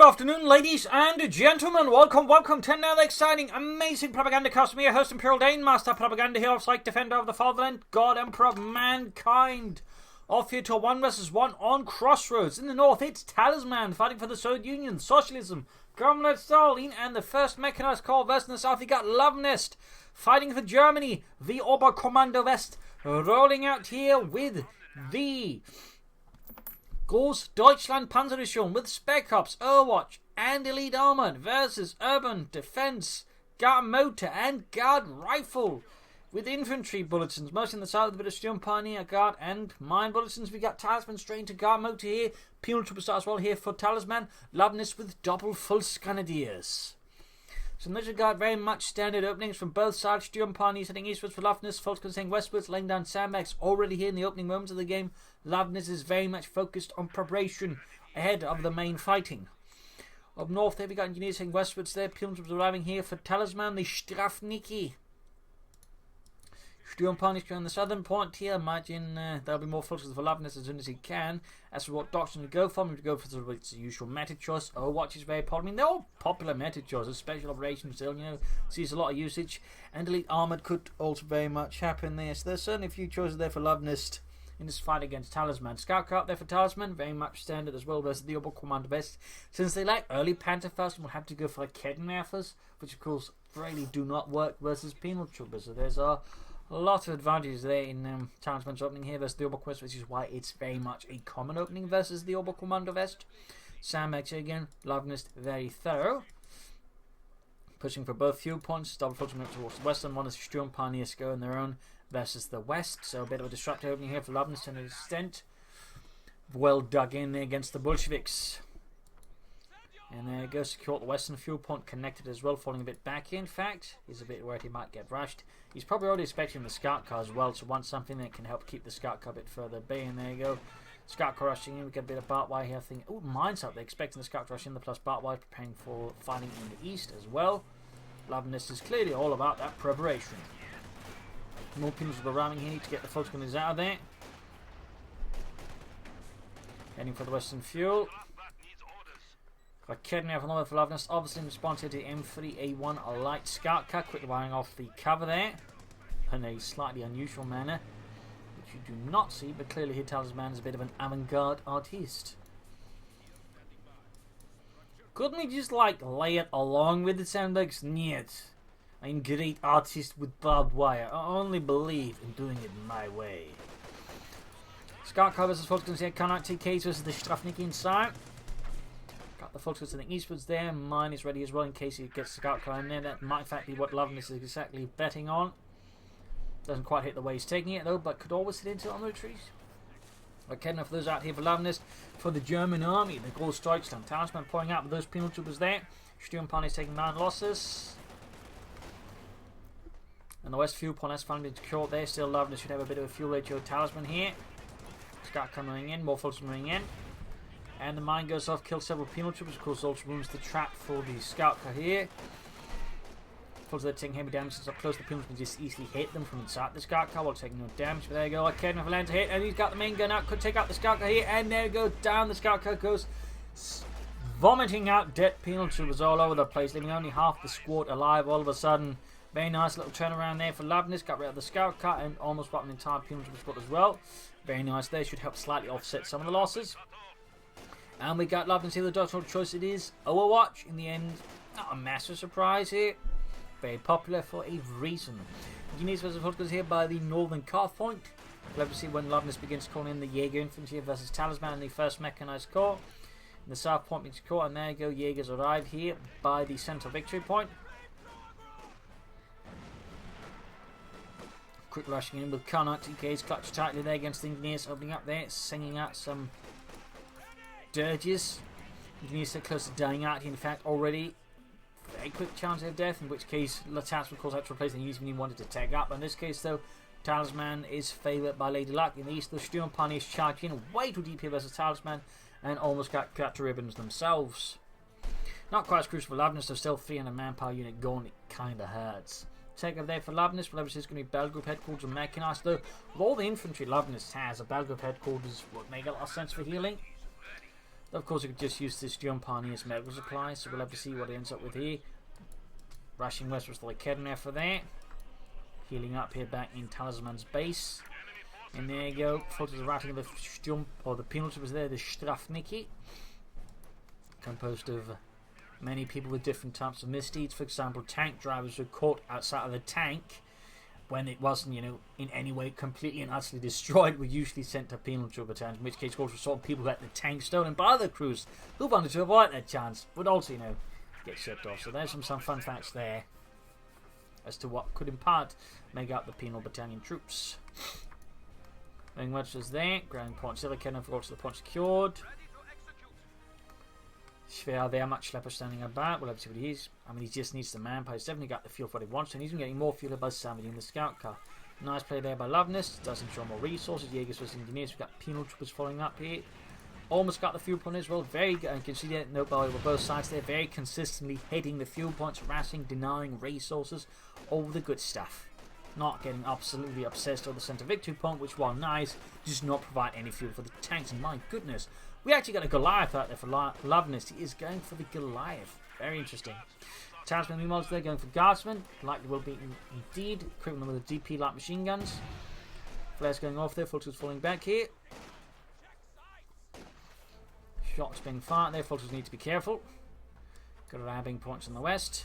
Good afternoon, ladies and gentlemen. Welcome to another exciting, amazing Propagandacast. Me, your host, Imperial Dane, Master Propaganda Hero, Psych Defender of the Fatherland, God Emperor of Mankind. Off here to a 1 vs 1 on Crossroads. In the north, it's Talisman fighting for the Soviet Union, Socialism, Government Stalin, and the 1st Mechanized Corps West. In the south, you got Luvnest fighting for Germany, the Oberkommando West, rolling out here with the Deutschland Panzerdivision with Spec Ops, Overwatch and Elite Armored versus Urban Defense, Guard Motor and Guard Rifle with infantry bulletins, mostly in the south, a bit of Sturm Pioneer Guard and Mine bulletins. We got Talisman straight into Guard Motor here, Penal Trooper as well here for Talisman, Luvnest with double full Grenadiers. So Militia Guard very much standard openings from both sides. Sturm Pioneers heading eastwards for Luvnest, Volkskrieger heading westwards, laying down sandbags already here in the opening moments of the game. Luvnest is very much focused on preparation ahead of the main fighting. Up north there we got Engineers heading westwards there. Pilgrims arriving here for Talisman, the Strafniki. Sturm Pioneers going on the southern point here. Imagine there'll be more focus for Luvnest as soon as he can. As for what doctrine to go for, to go for the usual meta choice. Overwatch is very popular. I mean, they're all popular meta choices. Special operations still, sees a lot of usage. And Elite Armored could also very much happen there. So there's certainly a few choices there for Luvnest in this fight against Talisman. Scout Car up there for Talisman, very much standard as well versus the Oberkommando West. Since they like early Panzerfaust, we'll have to go for Kettenwerfers, which of course really do not work versus Penal Troopers. So there's a lot of advantages there in Talisman's opening here versus the Oberkommando, which is why it's very much a common opening versus the Oberkommando West. Sandbags here again, Luvnest very thorough. Pushing for both fuel points, double filtering up towards the western one as Sturm Pioneers go on their own versus the west. So a bit of a disruptive opening here for Luvnest to an extent. Well dug in there against the Bolsheviks. And there goes secure the western fuel point connected as well, falling a bit back here. In fact, he's a bit worried he might get rushed. He's probably already expecting the scout car as well, so wants something that can help keep the scout car a bit further bay. And there you go. Scout car rushing in. We get a bit of barbed wire here. I think, oh, mines up there, expecting the scout to rush in. The plus barbed wire preparing for fighting in the east as well. Luvnest is clearly all about that preparation. More pins will be ramming here to get the Volkskrieger out of there. Heading for the western fuel. Kettenwerfer for another for Luvnest, obviously in response to the M3A1, a light scout car, quickly wiring off the cover there in a slightly unusual manner, which you do not see, but clearly here Talisman is a bit of an avant-garde artiste. Couldn't he just lay it along with the sandbags? Niet. I'm great artist with barbed wire. I only believe in doing it my way. Scout car versus Volkskrieger here, Connacht TKs versus the Strafniki inside. Got the Volkskrieger to the eastwards there. Mine is ready as well in case he gets the scout car in there. That might in fact be what Luvnest is exactly betting on. Doesn't quite hit the way he's taking it though, but could always hit into on the trees. Okay, enough of those out here for Luvnest. For the German army, the Gold Deutschland. Talisman pouring out with those penal troopers there. Sturm Pioneers taking 9 losses. And the west fuel point has finally been secured there. Still Luvnest should have a bit of a fuel ratio. Talisman here. Scout coming in, more folks coming in. And the mine goes off, kills several penal troopers. Of course, also ruins the trap for the scout car here. Folks are taking heavy damage since up close. The penal troopers just easily hit them from inside the scout car while taking no damage. But there you go. Okay, enough land to hit. And he's got the main gun out. Could take out the scout car here. And there you go. Down the scout car goes. Vomiting out dead penal troopers all over the place. Leaving only half the squad alive all of a sudden. Very nice little turnaround there for Luvnest. Got rid of the scout car and almost wiped an entire penal trooper squad as well. Very nice there. Should help slightly offset some of the losses. And we got Luvnest here. The doctoral choice it is. Overwatch in the end. Not a massive surprise here. Very popular for a reason. Engineers versus Volkskrieger here by the northern carve point. We'll have to see when Luvnest begins calling in the Jaeger infantry versus Talisman in the 1st Mechanized Corps. In the south point being secured. And there you go. Jaegers arrive here by the central victory point. Quick rushing in with Connacht TKs clutched tightly there against the Engineers, opening up there, singing out some dirges. Engineers so close to dying out here, in fact, already. Very quick chance of death, in which case Talisman calls out to replace the Engineers when he wanted to tag up. In this case, though, Talisman is favoured by Lady Luck. In the east, the Sturm Pioneers charge in way too deep here versus Talisman and almost got cut to ribbons themselves. Not quite as crucial for Luvnest, so still 300 manpower unit gone, it kinda hurts. Take over there for Luvnest, but obviously it's going to be Battle Group Headquarters and Mechanized, though with all the infantry Luvnest has, a Battle Group Headquarters would make a lot of sense for healing. Of course, we could just use this jump on here as medical supply, so we'll have to see what it ends up with here. Rushing westwards to the Kedner for that. Healing up here back in Talisman's base. And there you go. Photos of writing of the jump, or the penalty was there, the Strafniki. Composed of many people with different types of misdeeds. For example, tank drivers were caught outside of the tank when it wasn't, you know, in any way completely and utterly destroyed, were usually sent to penal battalions, in which case, of course, we saw people who had the tank stolen by other crews who wanted to avoid that chance, would also, you know, get shipped off. So there's some fun facts there as to what could in part make up the penal battalion troops. Ring Wedge there, ground point silicon, and forgot to the point secured. Schwer there, much leper standing about. We'll have to see what he is. I mean, he just needs the manpower. He's definitely got the fuel for what he wants, and he's been getting more fuel by Sammy in the scout car. Nice play there by Luvnest. Does ensure more resources. Jaegers versus Engineers. We've got penal troopers following up here. Almost got the fuel point as well. Very good. And you can see that note by both sides there. Very consistently hitting the fuel points, harassing, denying resources. All the good stuff. Not getting absolutely obsessed with the centre victory point, which, while nice, does not provide any fuel for the tanks. And my goodness, we actually got a Goliath out there for Luvnest. He is going for the Goliath. Very interesting. Talisman meanwhile there going for Guardsmen. Likely will be indeed. Equipping them with the DP light machine guns. Flares going off there. Fulters falling back here. Shots being fired there. Fulters need to be careful. Got a rabbing points on the west.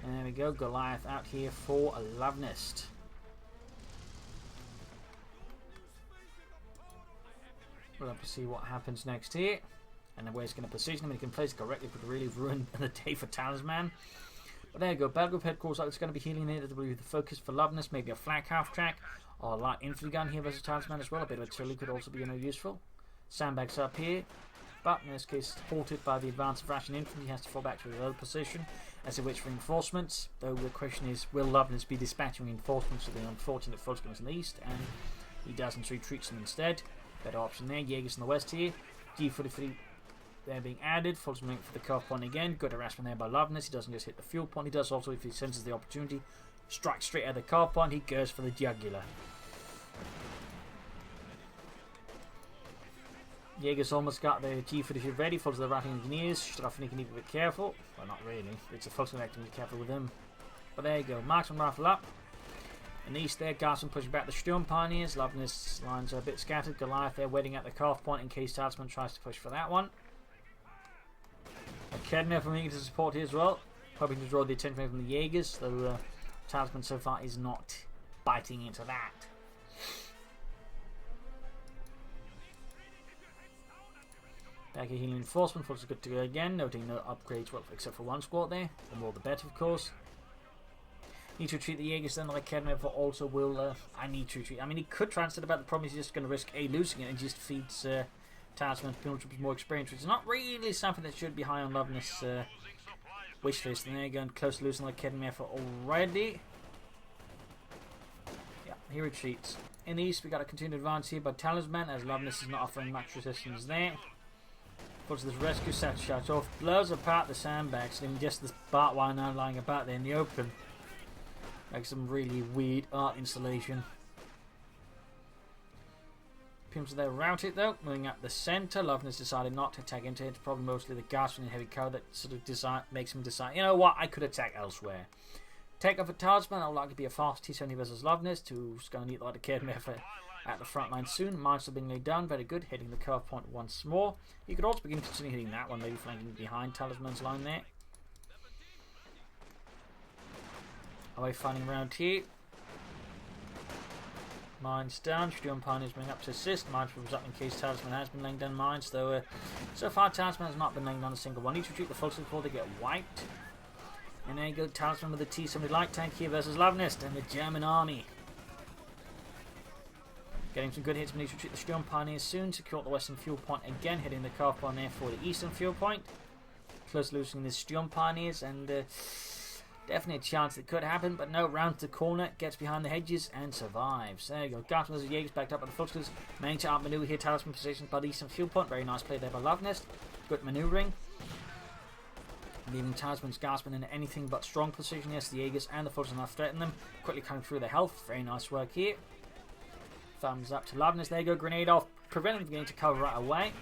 And there we go. Goliath out here for a Luvnest. We'll have to see what happens next here. And where he's going to position him. He can place correctly, could really ruin the day for Talisman. But there you go. Battle Group Headquarters. It's going to be healing here. That will be the focus for Luvnest. Maybe a flak half track. Or a light infantry gun here versus Talisman as well. A bit of artillery could also be, you know, useful. Sandbags up here. But in this case, halted by the advance of Russian infantry. He has to fall back to a low position as he waits for reinforcements. Though the question is, will Luvnest be dispatching reinforcements to the unfortunate Volksgunners in the east? And he doesn't, retreats them instead. Better option there. Jaegers in the west here. G43 there being added. Volksman for the cuff point again. Good harassment there by Luvnest. He doesn't just hit the fuel point. He does also, if he senses the opportunity, strike straight at the car point. He goes for the jugular. Jaegers almost got the G43 ready. Follows the Ratting Engineers. Strafnik need to be careful. Well, not really. It's a Volksman acting to be careful with him. But there you go. Marksman rifle up. In the east there, Garson pushing back the Sturm Pioneers. Luvnest's lines are a bit scattered. Goliath there waiting at the calf point in case Talisman tries to push for that one. Kedner from eager to support here as well. Hoping to draw the attention away from the Jaegers, though Talisman so far is not biting into that. Back here, healing enforcement. Looks good to go again. Noting no upgrades, well, except for one squad there. The more the better, of course. Need to retreat the Jaegers, then like Kedner also will. I need to retreat. I mean, he could translate about the problem. He's just going to risk losing it and just feeds Talisman's penal troops more experience, which is not really something that should be high on Luvnest's wish list. And they're going close to losing like Kedner already. Yeah, he retreats. In the east, we got a continued advance here by Talisman, as Luvnest is not offering much resistance there. Puts this rescue set shut off, blows apart the sandbags, leaving just this barbed wire now lying about there in the open. Makes some really weird art installation. Pimps are there routed though, moving up the centre. Luvnest decided not to attack into it. It's probably mostly the Guardsmen and heavy cover that sort of makes him decide, you know what, I could attack elsewhere. Take off a Talisman, that will likely be a fast T70 versus Luvnest, who's going to need a lot of care at the front line soon. Mines are being laid down, very good. Hitting the curve point once more. You could also begin considering hitting that one, maybe flanking behind Talisman's line there. Away fighting around here. Mines down. Sturm Pioneers being up to assist. Mines was up in case Talisman has been laying down mines, though so far Talisman has not been laying down a single one. Need to retreat the folks before they get wiped. And there you go, Talisman with the T-70 light tank here versus Luvnest and the German army. Getting some good hits, but need to retreat the Sturm Pioneers soon. Secure the western fuel point again, hitting the calf point there for the eastern fuel point. Close losing the Sturm Pioneers, and definitely a chance it could happen, but no, rounds the corner, gets behind the hedges and survives. There you go, Guardsmen and Jaegers backed up by the Volksgunners. Managing to outmaneuver here, Talisman positions by the eastern fuel point. Very nice play there by Luvnest. Good manoeuvring. Leaving Talisman's Guardsmen in anything but strong position. Yes, the Jaegers and the Volksgunners have threatened them. Quickly coming through their health. Very nice work here. Thumbs up to Luvnest. There you go, grenade off, preventing them from getting to cover right away.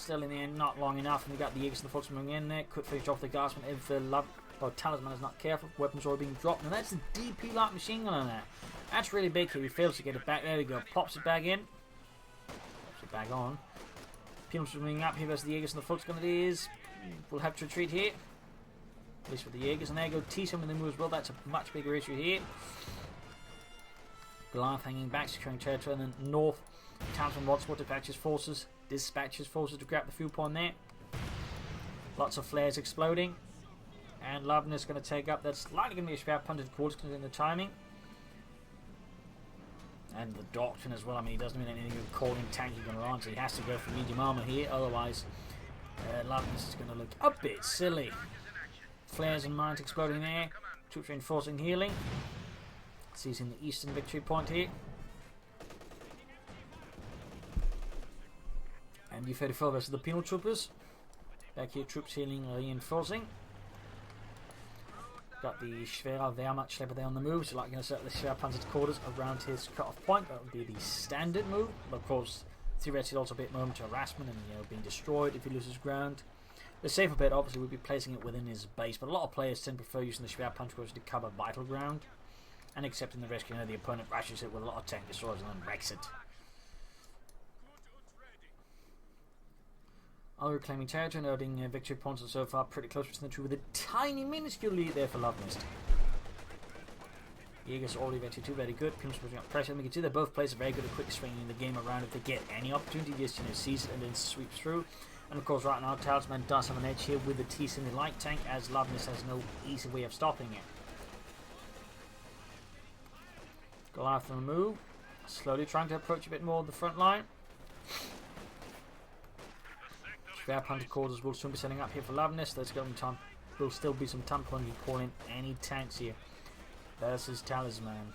Still in the end, not long enough, and we got the Aegis and the Fox moving in there. Could finish off the Guardsman if the Talisman is not careful. Weapons already being dropped, and that's the DP light machine gun on there. That's really big here. He fails to get it back. There we go. Pops it back in. Pops it back on. Penalty moving up here versus the Aegis and the Fox gun. It is. We'll have to retreat here. At least with the Aegis, and there you go. T-Sim in the move as well. That's a much bigger issue here. Goliath hanging back, securing territory, and then north. Talisman wants to dispatches forces to grab the fuel point there. Lots of flares exploding. And Luvnest is going to take up. That's likely going to be a spare punted quarters considering the timing. And the Doctrine as well. I mean, he doesn't mean anything with calling tank you're going to run, so he has to go for medium armor here. Otherwise, Luvnest is going to look a bit silly. Flares and mines exploding there. Troops reinforcing healing. Seizing the eastern victory point here. And U-34 versus the Penal Troopers. Back here, troops healing, reinforcing. Got the Schwerer Wehrmachtschlepper there on the move, so like going to set the Schwerpanzer's quarters around his cut-off point. That would be the standard move. But of course, theoretically also a bit moment to harassment and being destroyed if he loses ground. The safer bet obviously would be placing it within his base, but a lot of players tend to prefer using the Schwerpanzer to cover vital ground and accepting the risk. The opponent rashes it with a lot of tank destroyers and then wrecks it. Other reclaiming territory, noting victory points so far pretty close between the two, with a tiny minuscule lead there for Luvnest. Jaeger's already victory too, very good. Pim's pushing up pressure. We can see that both players are very good at quick swinging the game around if they get any opportunity, just seize it and then sweep through. And of course, right now Talisman does have an edge here with the T-Sim light tank, as Luvnest has no easy way of stopping it. Goliath on the move, slowly trying to approach a bit more of the front line. Schwerpanzer quarters will soon be setting up here for Luvnest. There's going time. Will still be some time when you call in any tanks here versus Talisman.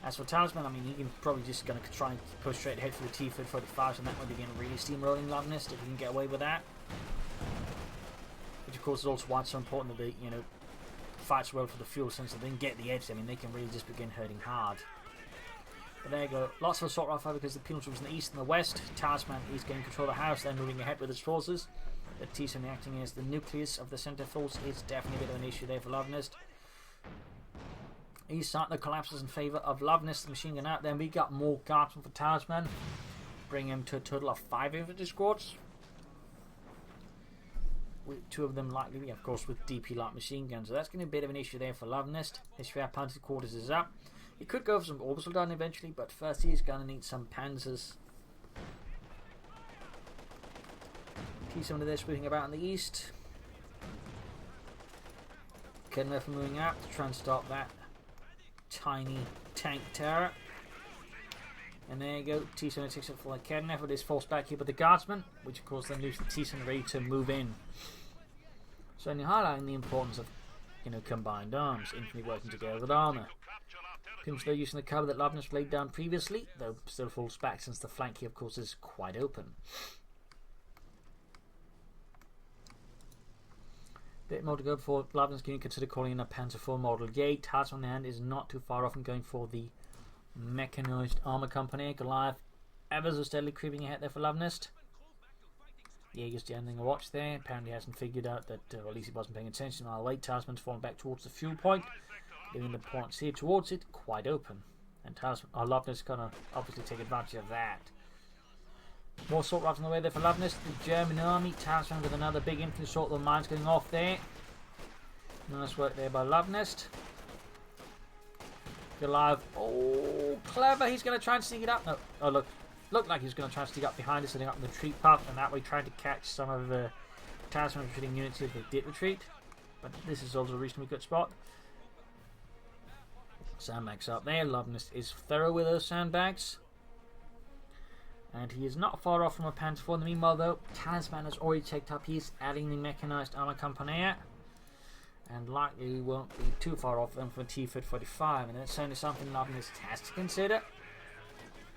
As for Talisman, I mean, he can probably just going to try and push straight ahead for the T-45, and that might begin really steamrolling Luvnest if he can get away with that. Which of course is also why it's so important that they, fights well for the fuel, since they then get the edge. I mean, they can really just begin hurting hard. But there you go. Lots of assault rifle because the Penal Troops in the east and the west. Talisman is getting control of the house, then moving ahead with his forces. The T-Sim acting as the nucleus of the centre force is definitely a bit of an issue there for Luvnest. He's starting to collapse in favour of Luvnest, the machine gun out. Then we got more guardsmen for Talisman, bringing him to a total of 5 infantry squads. With 2 of them likely, of course, with DP light machine guns. So that's going to be a bit of an issue there for Luvnest. His Schwerpanzer quarters is up. He could go for some orbital gun eventually, but first he's going to need some panzers. T-Sim of this moving about in the east. Kednefer moving out to try and stop that tiny tank terror. And there you go, T-Sim takes it for the Kednefer. Is forced back here by the Guardsman, which of course then leaves the T-Sim ready to move in. So only highlighting the importance of combined arms, infantry working together with armour. Pim's though using the cover that Luvnest laid down previously, though still falls back since the flank here of course is quite open. Bit more to go for Luvnest. Can you consider calling in a Panzer IV model? Yay, Talisman on the hand is not too far off and going for the mechanised armour company. Goliath ever so steadily creeping ahead there for Luvnest. Jaeger's standing a watch there. Apparently hasn't figured out that, or at least he wasn't paying attention. I'll wait. Talisman's falling back towards the fuel point, leaving the points here towards it quite open. And Luvnest gonna obviously take advantage of that. More assault rifles on the way there for Luvnest. The German army. Talisman with another big infantry assault. The mines going off there. Nice work there by Luvnest. Goliath. Oh, clever. He's going to try and sneak it up. No. Oh, look. Looked like he was going to try and sneak up behind us, setting up in the retreat path, and that way trying to catch some of the Talisman retreating units if they did retreat. But this is also a reasonably good spot. Sandbags up there. Luvnest is thorough with those sandbags. And he is not far off from a Panzer IV. In the meanwhile, though, Talisman has already checked up. He's adding the mechanised armour company. And likely won't be too far off them from a T-45. And that's certainly something Luvnest has to consider.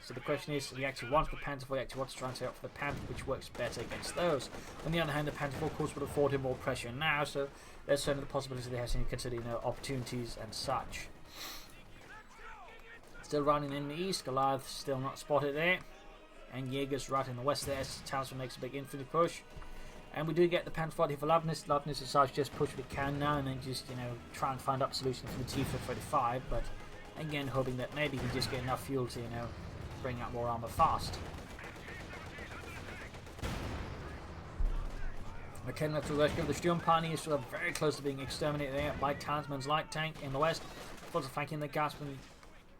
So the question is, he actually wants the Panzer IV, he actually wants to try and set up for the Panther, which works better against those. On the other hand, the Panzer IV, of course, would afford him more pressure now, so there's certainly the possibility they have to consider, opportunities and such. Still running in the east. Goliath still not spotted there. And Jaeger's right in the west there. Talisman makes a big infantry push. And we do get the Panzer IV for Luvnest. Luvnest decides to just push what we can now and then just, you know, try and find up solution for the T-35. But again, hoping that maybe he can just get enough fuel to, you know, bring out more armor fast. McKenna to the rescue. The Sturmpanzer is very close to being exterminated there by Talisman's light tank in the west. Also flanking the Gasman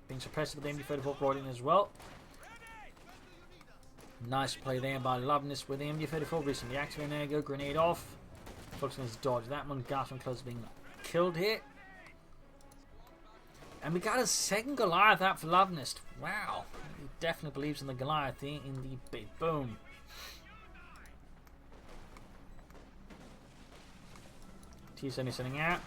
being suppressed with the MG-34 brought in as well. Nice play there by Luvnest with the MG-34 recently activated. There you go, grenade off. Focusing on dodge that one. Gasman close to being killed here. And we got a second Goliath out for Luvnest. Wow, he definitely believes in the Goliath here in the big boom. T-70 sending out.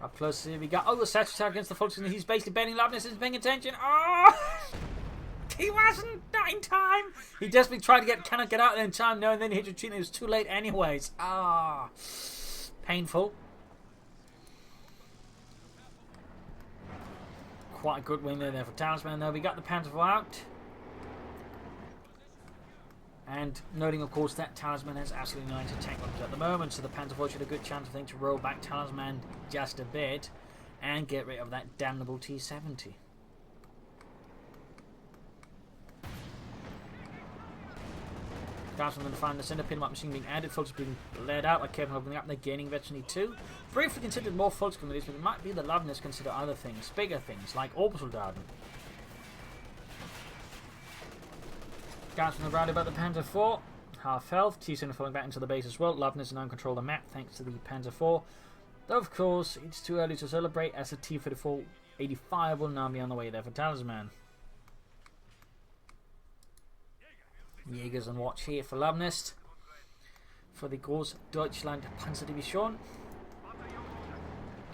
Up close here we go. Oh, the satchel attack against the Fulton. He's basically bending Luvnest and paying attention. Oh! He wasn't not in time. He desperately tried to cannot get out there in time. No, and then he hit retreat. It was too late anyways. Ah, painful. Quite a good win there for Talisman. Though we got the Panzer out. And noting, of course, that Talisman has absolutely no anti-tank weapons at the moment, so the Panzer IV should have a good chance, I think, to roll back Talisman just a bit and get rid of that damnable T-70. Talisman going to find the centre pin machine being added, folks being led out like Kevin opening up, they're gaining eventually too. Briefly considered more folks coming to this, but it might be the Luvnest consider other things, bigger things, like orbital Darden. Gasman rounded about the Panzer IV, half health. T-70 falling back into the base as well. Luvnest now control the map thanks to the Panzer IV. Though of course it's too early to celebrate as the T-34 85 will now be on the way there for Talisman. Jaegers on watch here for Luvnest for the Groß Deutschland Panzerdivision.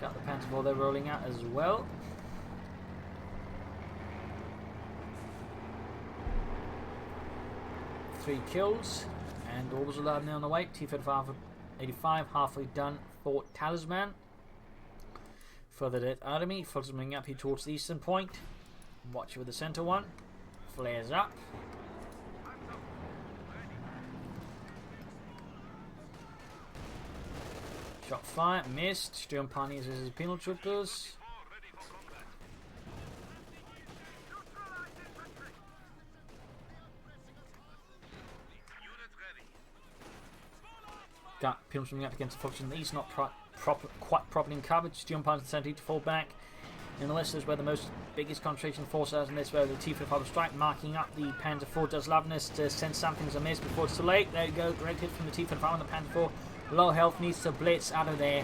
Got the Panzer IV there rolling out as well. Three kills, and Orbs are now on the way. T-35 85 halfway done for Talisman. Further death enemy, folks moving up here towards the eastern point. Watch with the center one. Flares up. Shot fire, missed. Sturmpanzer uses his penal troopers. Got Pilms coming up against the Fox in the east, not quite properly covered. Sturmpanzer center to fall back. In the west is where the most biggest concentration of forces, and this where the T-35 strike, marking up the Panzer IV. Does Luvnest send something's amiss before it's too late? There you go, great hit from the T-35 on the Panzer IV. Low health, needs to blitz out of there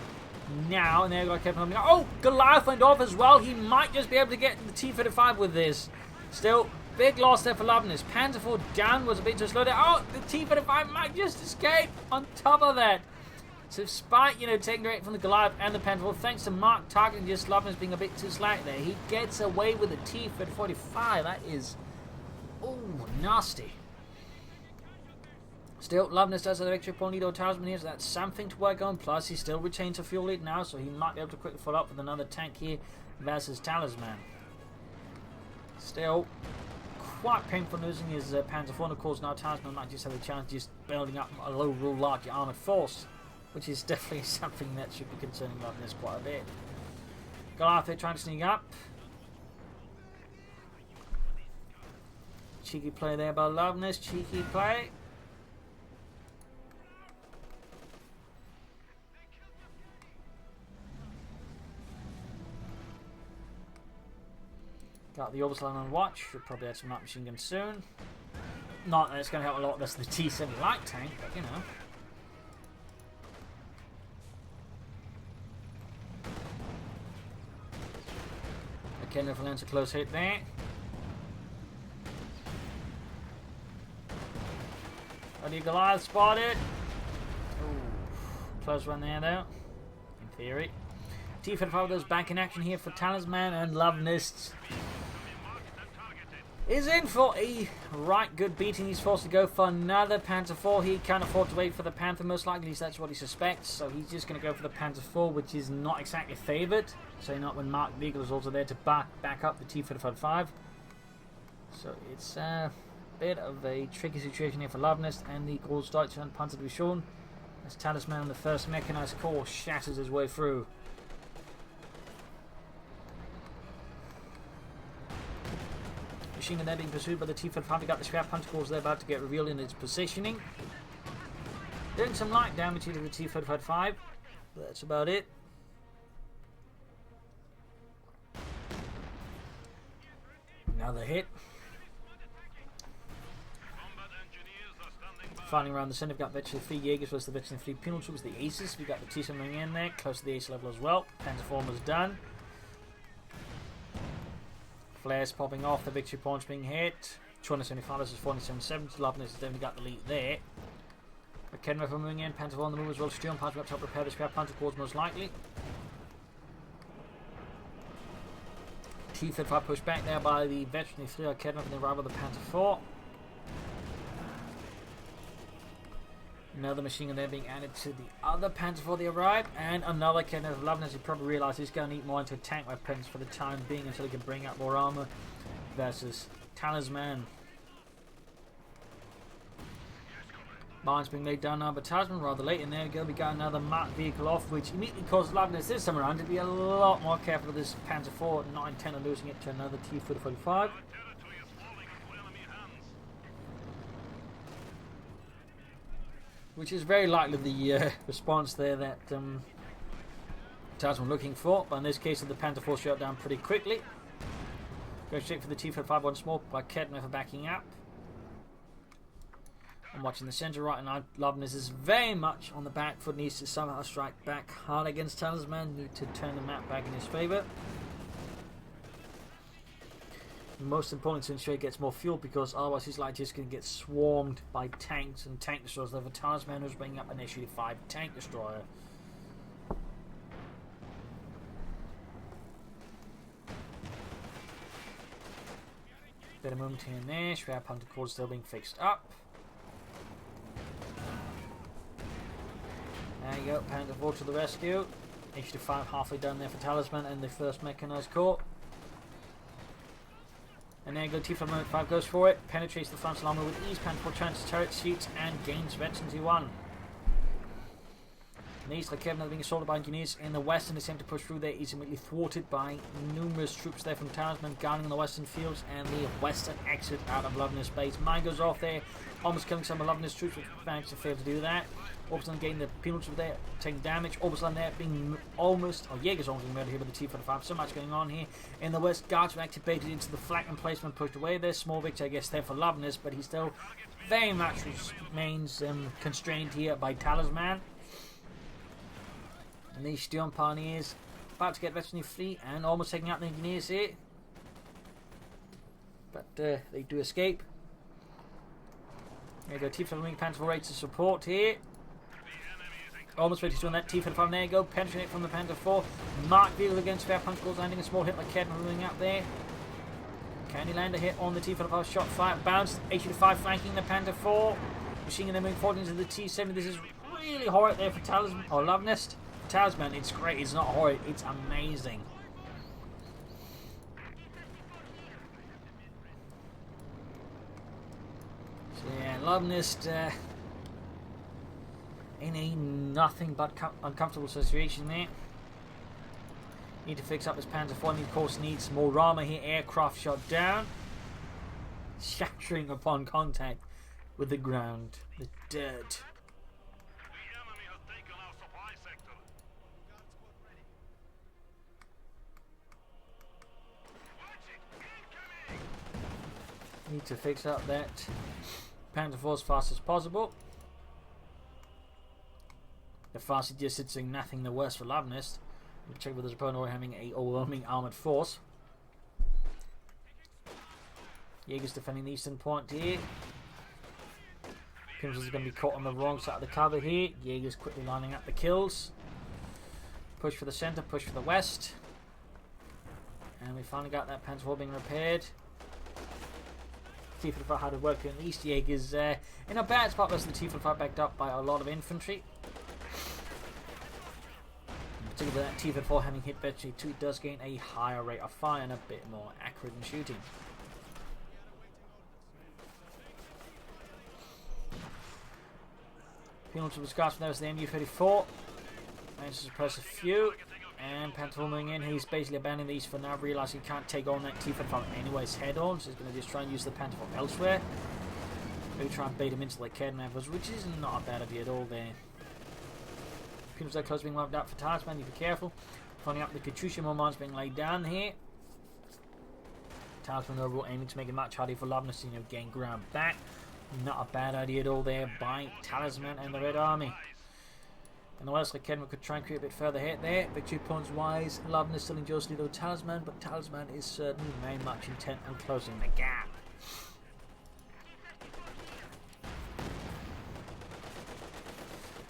now, and there you go, kept on. Oh, Goliath went off as well. He might just be able to get the T-35 with this. Still, big loss there for Luvnest. Panzer IV down was a bit too slow there. Oh, the T-35 might just escape on top of that. So despite, you know, taking direct from the Goliath and the Panzer IV, thanks to Mark targeting just Luvnest being a bit too slack there, he gets away with the T-45. That is, oh, nasty. Still, Luvnest does have the victory upon Lido Talisman here, so that's something to work on. Plus, he still retains a fuel lead now, so he might be able to quickly follow up with another tank here versus Talisman. Still, quite painful losing his Panzer IV, and of course now Talisman might just have a chance of just building up a low rule larger armoured force, which is definitely something that should be concerning Luvnest quite a bit. Goliath there trying to sneak up. Cheeky play there by Luvnest, cheeky play. Got the Orbital on watch, should probably have some light machine guns soon. Not that it's going to help a lot less than the T-70 light tank, but you know. McKenna for lands a close hit there. Bloody Goliath spotted. Ooh, close one there though, in theory. T-35 goes back in action here for Talisman and Luvnest. is in for a right good beating. He's forced to go for another Panther 4. He can't afford to wait for the Panther, most likely, at least that's what he suspects. So he's just going to go for the Panther 4, which is not exactly favoured. So not when Mark Beagle is also there to back up the T-35. So it's a bit of a tricky situation here for Luvnest, and the Großdeutschland Panzer Division as Talisman, the 1st Mechanized Corps, shatters his way through. Machine gun there being pursued by the T-35. We got the Schwer Panzer Corps there about to get revealed in its positioning. Doing some light damage here to the T-35, but that's about it. Another hit. Fighting around the centre, we've got Veteran 3 Jaegers versus the Veteran 3 Penal Troops, the Aces. We've got the T-7 in there, close to the Ace level as well. Panzer Former's done. Flares popping off, the victory points being hit. 275 versus 477. Luvnest has definitely got the lead there. McKenna moving in, Panzer 4 on the move as well. Sturm Panzer up top, repair the Schwer Panzer Corps most likely. T-35 pushed back there by the Veteran 3 Arcadna from the arrival of the Panzer 4. Another machine gun there being added to the other Panzer 4 they arrive, and another cannon of Luvnest. You probably realise he's going to need more into tank weapons for the time being until he can bring up more armour versus Talisman. Mines being laid down now, but Talisman rather late in there. We got another marked vehicle off, which immediately caused Luvnest this time around to be a lot more careful of this Panzer 4, not intent on losing it to another T-45. Which is very likely the response there that Talisman looking for, but in this case the Panther 4 shot down pretty quickly. Go straight for the T-45 once more by Kedner for backing up. I'm watching the centre right now. Luvnest is very much on the back foot, needs to somehow strike back hard against Talisman, need to turn the map back in his favour. Most important to ensure he gets more fuel, because otherwise he's like just going to get swarmed by tanks and tank destroyers. The Talisman who's bringing up an Su-5 tank destroyer. Bit of movement here and there. Schwer Panzer Corps still being fixed up. There you go, Panther 4 to the rescue. Su-5 halfway done there for Talisman and the 1st Mechanized Corps. And there you go, T-5 goes for it, penetrates the front line with ease, Panther 4 chances turret seats and gains Veterans 1. In the east, Kevin being assaulted by engineers in the west, and they attempt to push through there is immediately thwarted by numerous troops there from Talisman guarding the western fields and the western exit out of Luvnest base. Mine goes off there, almost killing some of Luvnest troops, which managed to fail to do that. Oberstein getting the penal troops there, taking damage. Oberstein there being almost, Jaeger's almost being murdered here with the T-45. So much going on here. In the west, guards were activated into the flak emplacement, pushed away there. Small victory, I guess, there for Luvnest, but he still very much remains constrained here by Talisman. And these Sturm Pioneers about to get Veteran Fleet and almost taking out the engineers here. But they do escape. There you go, T-55 Panther 4 to support here. Almost ready to join that T-55. There you go, penetrating from the Panther 4. Mark Beagle against Schwer Panzer Corps, landing a small hit like Kedman moving up there. Can he land a hit on the T-55? Shot fire, bounced. Su-5 flanking the Panther 4. Machine gun then moving forward into the T-7. This is really horrid there for Talisman, or Luvnest. Talisman, it's great. It's not horrid. It's amazing. So yeah, Luvnest in a nothing but uncomfortable situation there. Need to fix up his Panzer 4, and of course needs more armor here. Aircraft shot down, shattering upon contact with the ground, the dirt. Need to fix up that Panzer 4 as fast as possible. The faster he just sits doing nothing, the worse for Luvnest. We'll check with his opponent or having a overwhelming armoured force. Jaeger's defending the eastern point here. Pims is going to be caught on the wrong side of the cover here. Jaeger's quickly lining up the kills. Push for the centre, push for the west. And we finally got that Panzer 4 being repaired. T-55 had to work in the East. Jaegers in a bad spot, versus the T-55 backed up by a lot of infantry. Particularly that T-54 having hit virtually 2, it does gain a higher rate of fire and a bit more accurate in shooting. Penal to the Scots, there was the MU-34. Managed to suppress a few. And Panther moving in, he's basically abandoning the East for now, realising he can't take on that T-55 anyways head on, so he's going to just try and use the Panther elsewhere. Maybe try and bait him into the kidnappers, which is not a bad idea at all there. Penals are close being wiped out for Talisman, you be careful. Finding out the Katyusha more mines being laid down here. Talisman overall aiming to make it much harder for Luvnest to gain ground back. Not a bad idea at all there by Talisman and the Red Army. And the West Academy could try and create a bit further hit there. Victory points wise, Luvnest still enjoys the lead over Talisman, but Talisman is certainly very much intent on closing the gap.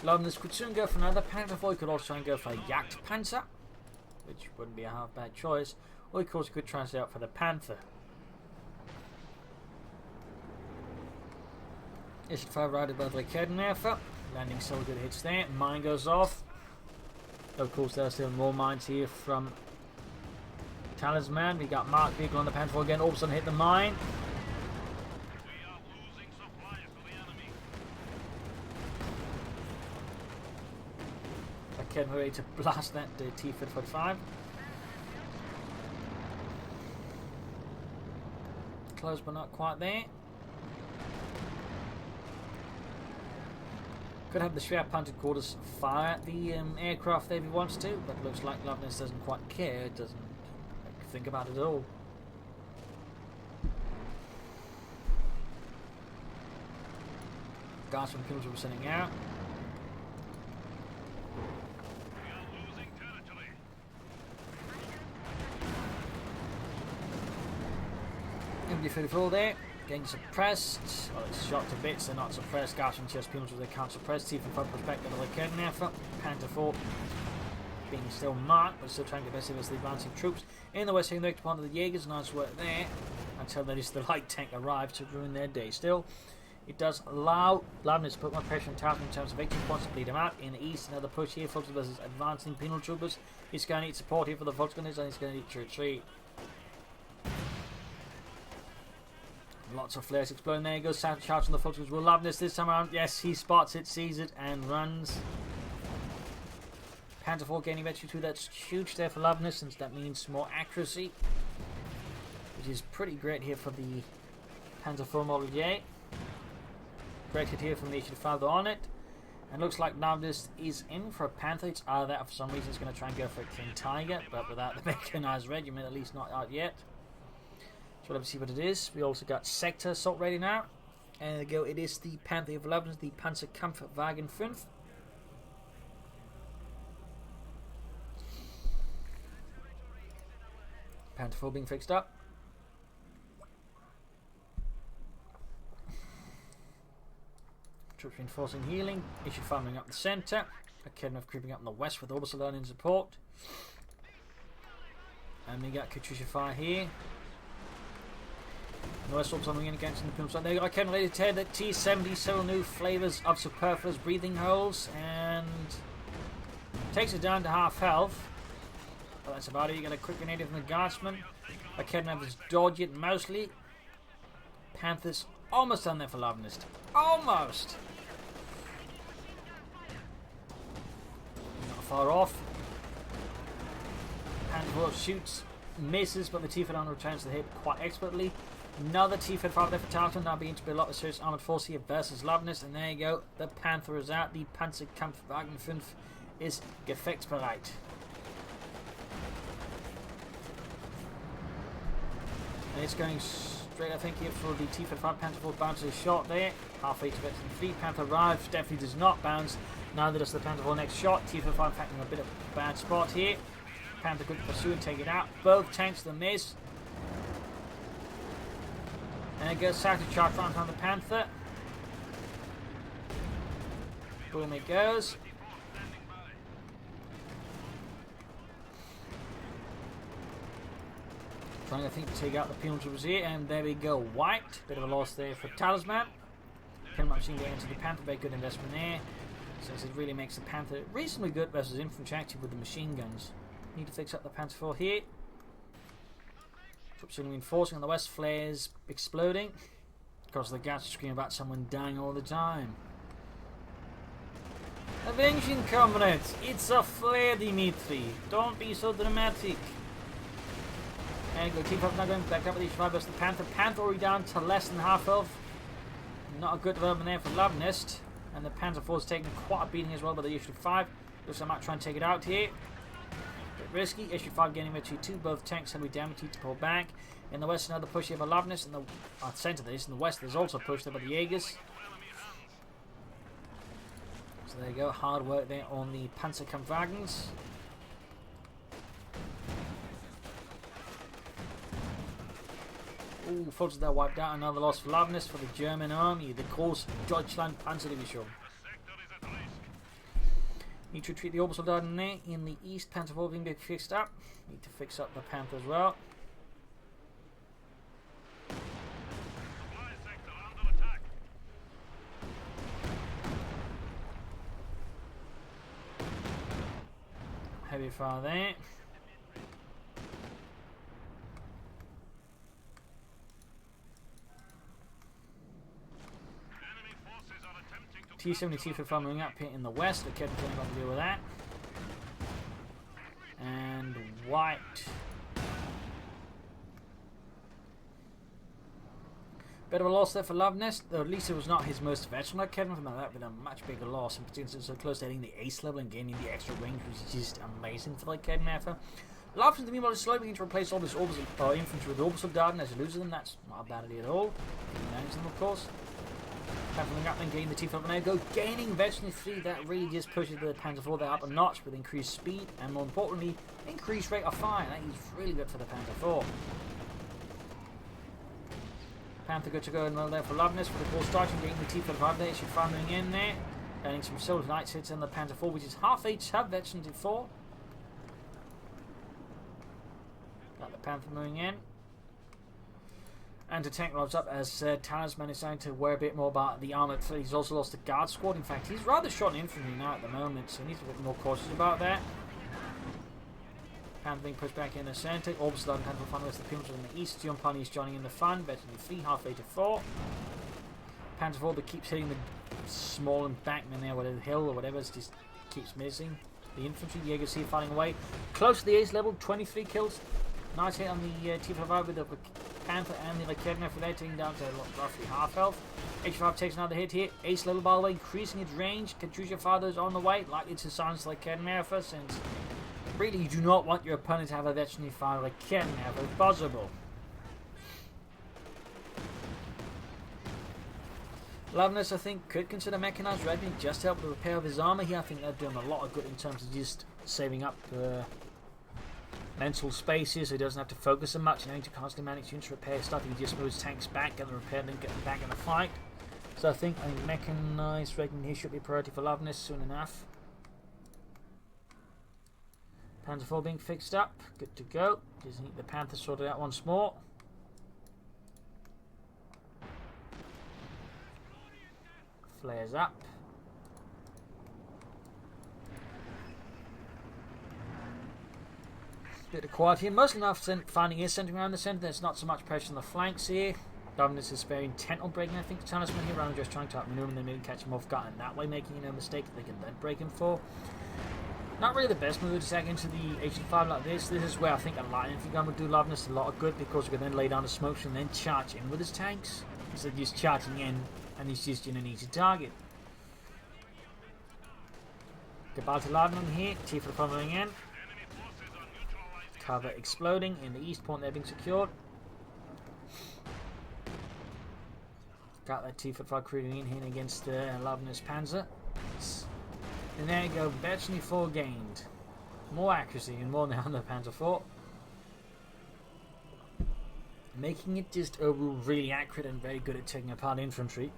Luvnest could soon go for another Panther, or he could also try and go for a Jagdpanzer, which wouldn't be a half bad choice. Or of course he could try and set out for the Panther. This is 5 rided by the Academy effort. Landing several good hits there. Mine goes off. Of course, there are still more mines here from Talisman. We got Mark Vehicle on the Panther again. All of a sudden hit the mine. We are losing supplies to the enemy. Academy ready to blast that T-55. Close but not quite there. Could have the Schwer Panther quarters fire at the aircraft there if he wants to, but looks like Luvnest doesn't quite care, doesn't think about it at all. Guards from Penals were sending out. We are losing territory. MD-34 there. Getting suppressed. Well, it's shot to bits, they're not suppressed. Guards from Chess Penals they can't suppress. T-55 perspective of the Academy effort. Panther 4 being still marked, but still trying to get best of the advancing troops. In the west, hitting the upon the Jaegers, nice work there. Until that is the light tank arrives to ruin their day. Still, it does allow Luvnest to put more pressure on Talisman in terms of victory points to bleed him out. In the east, another push here. Volksgunners versus advancing penal troopers. He's going to need support here for the Volksgunners, and he's going to need to retreat. Lots of flares exploding. There he goes. South charge on the Volksgunners. Will Luvnest this time around? Yes, he spots it, sees it, and runs. Panther 4 gaining victory 2. That's huge there for Luvnest, since that means more accuracy, which is pretty great here for the Panther 4 Model J. Great hit here from the H-5 on it. And looks like Luvnest is in for a Panther. It's either that or for some reason it's going to try and go for a King Tiger, but without the mechanized regiment, at least not out yet. So let's see what it is. We also got Sector Assault ready now. And there we go, it is the Panther of Luvnest, the Panzerkampfwagen 5. Panther 4 being fixed up. Troops reinforcing healing. Issue farming up the centre. Academy creeping up in the west with Obersalon in support. And we got Katyusha fire here. The west Obersalon coming in against in the Puma. There you go. Academy ready to tear the T-70. Several new flavours of superfluous breathing holes. And takes it down to half health. But that's about it. You got a quick grenade from the Guardsman. Academy has dodged it mostly. Panthers almost done there for Luvnest. Almost! Not far off. Panther shoots, misses, but the T-55 returns to the hit quite expertly. Another T-55 there for Talisman, now beginning to be a lot of serious armoured force here versus Luvnest. And there you go, the Panther is out. The Panzerkampfwagen 5 is gefechtsbereit. And it's going straight, I think, here for the T-55. Panther 4 bounces a shot there. Halfway to get to the fleet. Panther arrives, definitely does not bounce. Neither does the Panther 4 next shot. T-55 factoring a bit of a bad spot here. Panther could pursue and take it out. Both tanks the miss. And it goes south to charge round on the Panther. Boom it goes. Trying, I think, to take out the penal troops here, and there we go. White. Bit of a loss there for Talisman. Can machine get into the Panther. Very good investment there. Since it really makes the Panther reasonably good versus infantry actually with the machine guns. Need to fix up the Panther 4 here. Troops reinforcing on the west. Flares exploding. Because the guards are screaming about someone dying all the time. Avenging comrades, it's a flare, Dimitri. Don't be so dramatic. And go keep up now, going back up with each 5 versus the Panther. Panther already down to less than half health. Not a good development there for Luvnest. And the Panther 4 is taking quite a beating as well by the issue 5. Looks like I might try and take it out here. Bit risky. Issue 5 getting issue 2. Both tanks heavily damaged to pull back. In the west, another push here for Luvnest. In the centre of this, in the west, there's also a push there by the Jaegers. So there you go, hard work there on the Panzerkampfwagens. Ooh, forces there wiped out. Another loss for Luvnest for the German army, the Groß Deutschland Panzerdivision. Need to retreat the Obersoldaten there in the east. Panther 4 being fixed up. Need to fix up the Panther as well. Heavy fire there. T-72 for moving up here in the west. The Ked's going to deal with that. And white. Bit of a loss there for Luvnest, though at least it was not his most veteran like Kevin. From that would have been a much bigger loss, and particularly so close to hitting the ace level and gaining the extra range, which is just amazing for like Kevin Effer. Luvnest, meanwhile, is slowly beginning to replace all this infantry with Obersoldaten as he loses them. That's not a bad idea at all. He manages them, of course. Having up and gaining the T5 go, gaining veterancy 3. That really just pushes the Panther 4 there up a notch with increased speed and, more importantly, increased rate of fire. That is really good for the Panther 4. Panther good to go and well there for Luvnest for the ball starting, getting the T55 there. She's firing in there. Earning some Silver Knights hits on the Panther 4, which is half HP veteran to 4. Got the Panther moving in. And to tank robs up as Talisman is starting to worry a bit more about the armoured. He's also lost the guard squad. In fact, he's rather short in infantry now at the moment, so he needs to be a bit more cautious about that. Panther being pushed back in the centre. Orbs and Panther fun with the Pumas in the east. Young Pony is joining in the fun. Better than 3, half 8 to 4. Panther 4 that keeps hitting the small embankment there, whatever the hill or whatever, it just keeps missing. The infantry, Jaegers here fighting away. Close to the ace level, 23 kills. Nice hit on the T55 with the Panther and the Lakedna for that, taking down to roughly half health. H5 takes another hit here. Ace level, by the way, increasing its range. Katyusha Father's on the way, likely to silence Lakedna for, since really you do not want your opponent to have a veteran fire Lakedna if possible. Luvnest, I think, could consider mechanized regiment just to help with the repair of his armor here. I think they're doing a lot of good in terms of just saving up mental spaces, so he doesn't have to focus so much. You know, to constantly manage units to repair stuff. He just moves tanks back, get them repaired, then get them back in the fight. So I think a mechanized regiment here should be a priority for Luvnest soon enough. Panther 4 being fixed up, good to go. Just need the Panther sorted out once more. Flares up. Bit of quiet here. Mostly enough finding is centering around the centre. There's not so much pressure on the flanks here. Luvnest is very intent on breaking, I think, the Talisman here, rather than just trying to outmaneuver and then maybe catch him off guard and that way making a mistake that they can then break him for. Not really the best move to sack into the H5 like this. This is where I think a light infantry gun would do Luvnest a lot of good, because you can then lay down the smokes and then charge in with his tanks instead of just charging in and he's just in an easy target. Goodbye to Luvnest here. T for the following in. Cover exploding in the east point there being secured. Got that T-55 creeping in here against Luvnest Panzer. And there you go, veteran 4 gained. More accuracy and more now on the Panzer 4. Making it just overall really accurate and very good at taking apart infantry.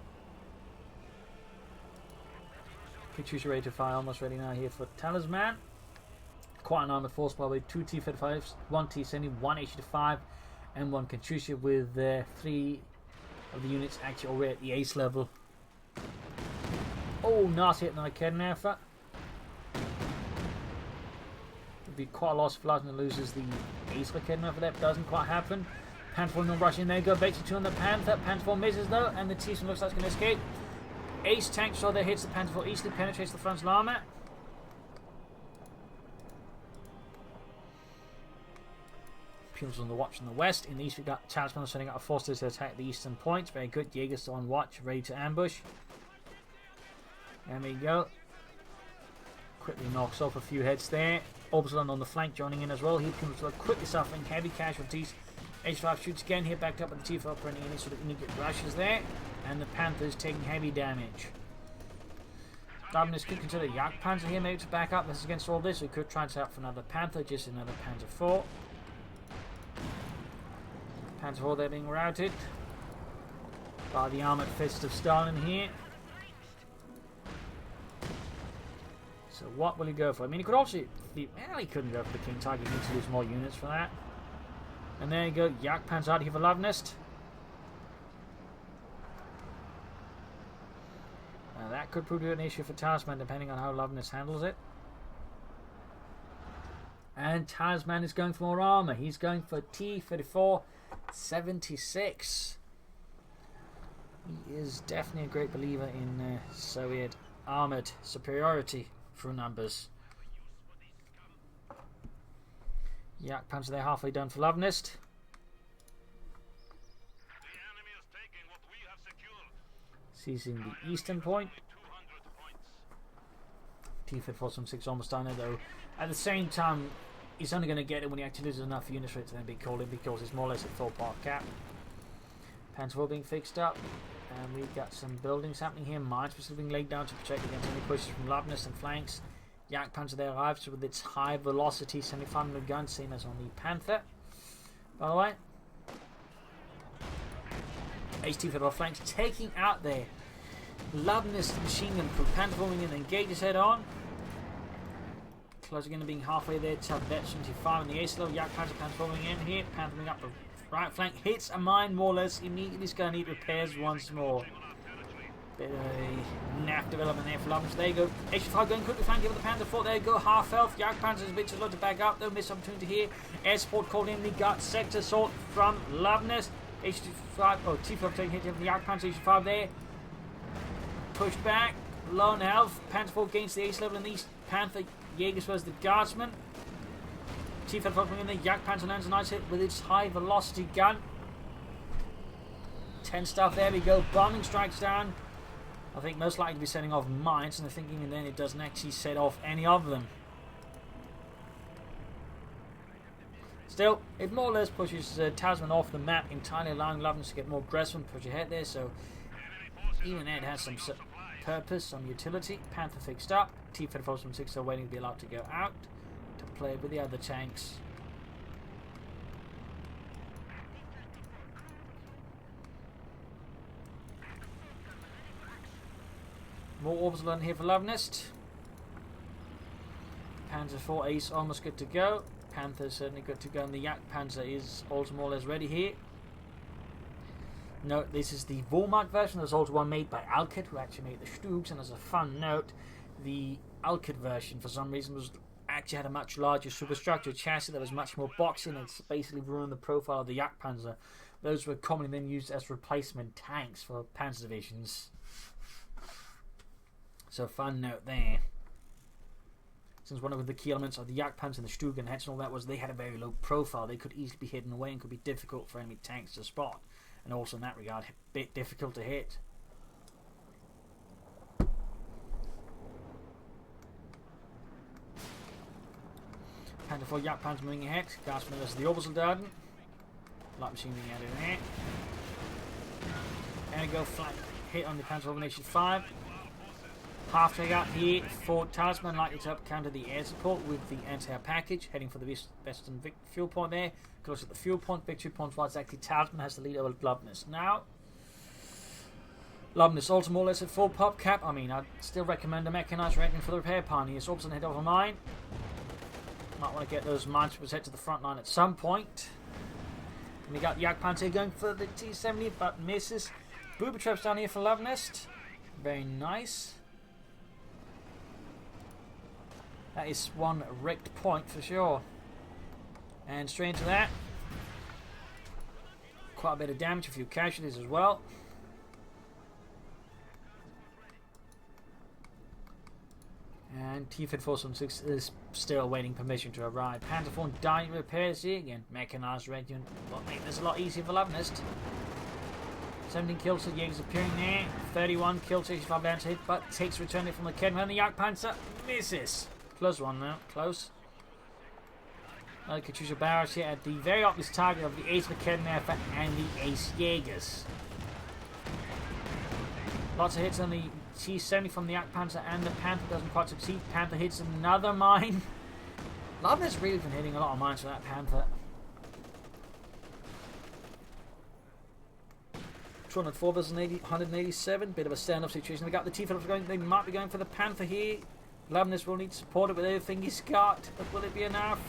Katyusha ready to fire, almost ready now here for Talisman. Quite an armoured force, probably 2 T-55s, 1 T-70, 1 H-5, M1 Katyusha with 3 of the units actually already at the ace level. Oh, nasty hit, not kidding there, for. Would be quite a loss if Luvnest loses the ace for kidding for that, doesn't quite happen. Panther no rushing there, go back to 2 on the Panther. Panther 4 misses though, and the Talisman looks like it's going to escape. Ace tank shot there hits the Panther 4 easily, penetrates the frontal armor. Pupils on the watch in the west. In the east, we've got Talisman sending out a force to attack the eastern points. Very good. Jaeger's on watch, ready to ambush. There we go. Quickly knocks off a few heads there. Orbison on the flank joining in as well. He will quickly suffering heavy casualties. H5 shoots again here, backed up with the T4 operating any sort of immediate rushes there. And the Panther's taking heavy damage. Luvnest could consider Yak Panzer here maybe to back up. This is against all this. We could try and set up for another Panther, just another Panzer 4. Panzer 4 there being routed by the armoured fist of Stalin here. So what will he go for? I mean, he could also... Well, he couldn't go for the King Tiger. He needs to lose more units for that. And there you go. Yak Panzer out here for Luvnest. Now that could prove to be an issue for Talisman, depending on how Luvnest handles it. And Talisman is going for more armour. He's going for T-34-76. He is definitely a great believer in Soviet armoured superiority through numbers. Yak Panzer there halfway done for Luvnest. Seizing the eastern point. T-34-76 almost done it though. At the same time, he's only going to get it when he actually loses enough units for it to then be called in, because it's more or less at full part cap. Panzer 4 being fixed up. And we've got some buildings happening here. Mines still being laid down to protect against any pushes from Luvnest and flanks. Yak Panzer there arrives with its high velocity 75mm gun, same as on the Panther. By the way, HT for the flanks taking out there Luvnest machine gun crew. Panther forming in, engages head on. Closing in and being halfway there to Vet 75 in the ace level. Yak Panzer forming in here. Panther moving up the right flank, hits a mine more or less. Immediately is going to need repairs once more. Bit of a naff development there for Luvnest. There you go. H5 going quickly flanking with the Panther 4. There you go. Half health. Yak Panzer is a bit too low to back up though. Missed opportunity here. Air support called in. We got sector assault from Luvnest. H5, T4 taking hit from the Yak Panzer. H5 there. Pushed back. Low on health. Panther 4 gains the ace level in the east. Panther Jaegers was the guardsman. T-Fed coming in there. Yak Panzer lands a nice hit with its high velocity gun. 10 stuff. There we go. Bombing strikes down. I think most likely to be setting off mines, and they're thinking, and then it doesn't actually set off any of them. Still, it more or less pushes Talisman off the map, entirely allowing Luvnest to get more aggressive and push ahead there. So even it has some purpose, some utility. Panther fixed up. T-34-76 are waiting to be allowed to go out to play with the other tanks. More orbs land here for Luvnest. Panzer 4 ace almost good to go. Panther certainly good to go, and the Yak Panzer is also more or less ready here. Note, this is the Wehrmacht version. There's also one made by Alkit, who actually made the Stugs, and as a fun note, the Alkit version for some reason actually had a much larger superstructure chassis that was much more boxy, and it's basically ruined the profile of the Yak Panzer. Those were commonly then used as replacement tanks for panzer divisions. So fun note there. Since one of the key elements of the Yak Panzer and the Stugen heads and all that was they had a very low profile, they could easily be hidden away and could be difficult for enemy tanks to spot. And also in that regard, a bit difficult to hit. Panther 4 Yak Panzer moving ahead. Guardsman versus the Obersoldaten. Light machine being added in here. There we go, flank hit on the Panzer Organization 5. Half take out here for Talisman, likely to counter the air support with the anti-air package, heading for the western fuel point there. Close at the fuel point, victory point was actually Talisman has the lead over Luvnest. Now, Luvnest also more or less at full pop cap. I mean, I'd still recommend a mechanized rating for the repair party. It's also head over mine. Might want to get those mines to head to the front line at some point. We got Jagdpanzer going for the T-70, but misses. Booby traps down here for Luvnest. Very nice. That is one wrecked point for sure. And straight into that. Quite a bit of damage, a few casualties as well. And T-416 is still awaiting permission to arrive. Panzer IV dying repairs here again. Mechanized regiment. Well, make this a lot easier for Luvnest. 17 kills to Jaegers appearing there. 31 kills to 85 down to hit, but takes return it from the Kedman. And the Jagdpanzer misses. Close one now. Close. Katyusha barrage here at the very obvious target of the Ace Kedman and the Ace Jaegers. Lots of hits on the T-70 from the Jagdpanzer, and the Panther doesn't quite succeed. Panther hits another mine. Luvnest really been hitting a lot of mines for that Panther. 204 versus 187. Bit of a standoff situation. They got the T-Phillips going. They might be going for the Panther here. Luvnest will need to support it with everything he's got. But will it be enough?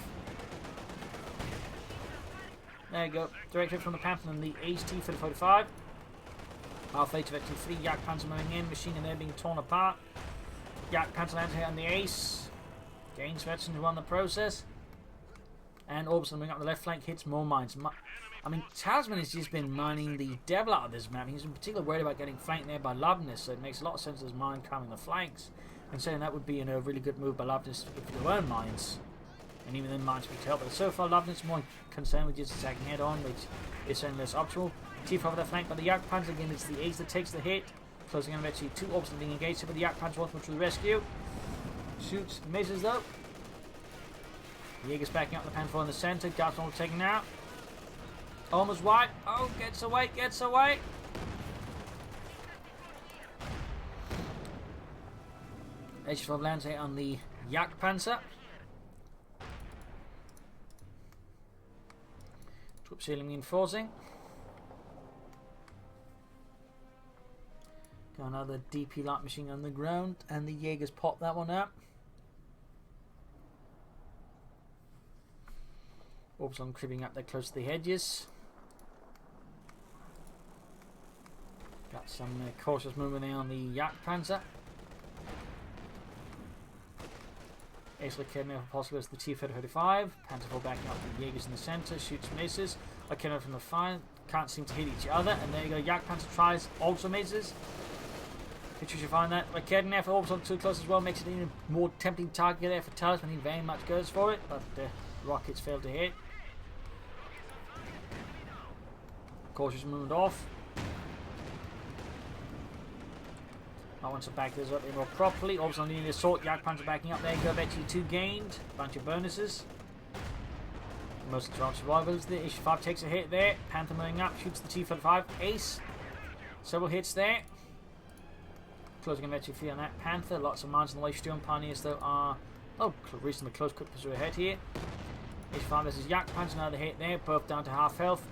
There you go. Direct hit from the Panther and the Ace T-45. Halfway to victory 3. Jagdpanzer moving in. Machine and they're being torn apart. Jagdpanzer lands here on the Ace. Gains veterans who won the process. And Orbison moving up the left flank. Hits more mines. I mean, Talisman has just been mining the devil out of this map. He's in particular worried about getting flanked there by Luvnest, so it makes a lot of sense as mine coming the flanks. And saying that would be a really good move by Luvnest if there weren't mines. And even then, mines would help. But so far, Luvnest more concerned with just attacking head on, which is certainly less optimal. T4 over the flank, but the Jagdpanzer again, it's the Ace that takes the hit. Closing in eventually 2 Orbison being engaged here, but the Jagdpanzer wants to the rescue. Shoots, misses though. Jaeger's backing up the Panther in the center. Guardsman taken out. Almost wide. Oh, gets away, gets away. H12 lands here on the Jagdpanzer. Troop ceiling reinforcing. Got another DP light machine on the ground, and the Jaegers pop that one out. Orbison creeping up there close to the hedges. Got some cautious movement there on the Jagdpanzer. Ace Kedman for possible as the T-35. Panther fall backing up the Jaegers in the center. Shoots, misses. Kedman from the fire. Can't seem to hit each other. And there you go. Jagdpanzer tries, also misses. Katyusha find that. Kedman for Orbison too close as well. Makes it even more tempting target there for Talisman. He very much goes for it, but rockets fail to hit. Cautious movement off. I want to back this up more properly. Orbison needing the assault. Jagdpanzer backing up. There you go. Eventually 2 gained. Bunch of bonuses. Most of the survivors. The Issue 5 takes a hit there. Panther moving up. Shoots the T-35. Ace. Several hits there. Closing eventually 3 on that Panther. Lots of mines on the way. Sturm Pioneers though are reasonably close. Quick pursuit ahead here. Issue 5 versus Jagdpanzer. Another hit there. Both down to half health.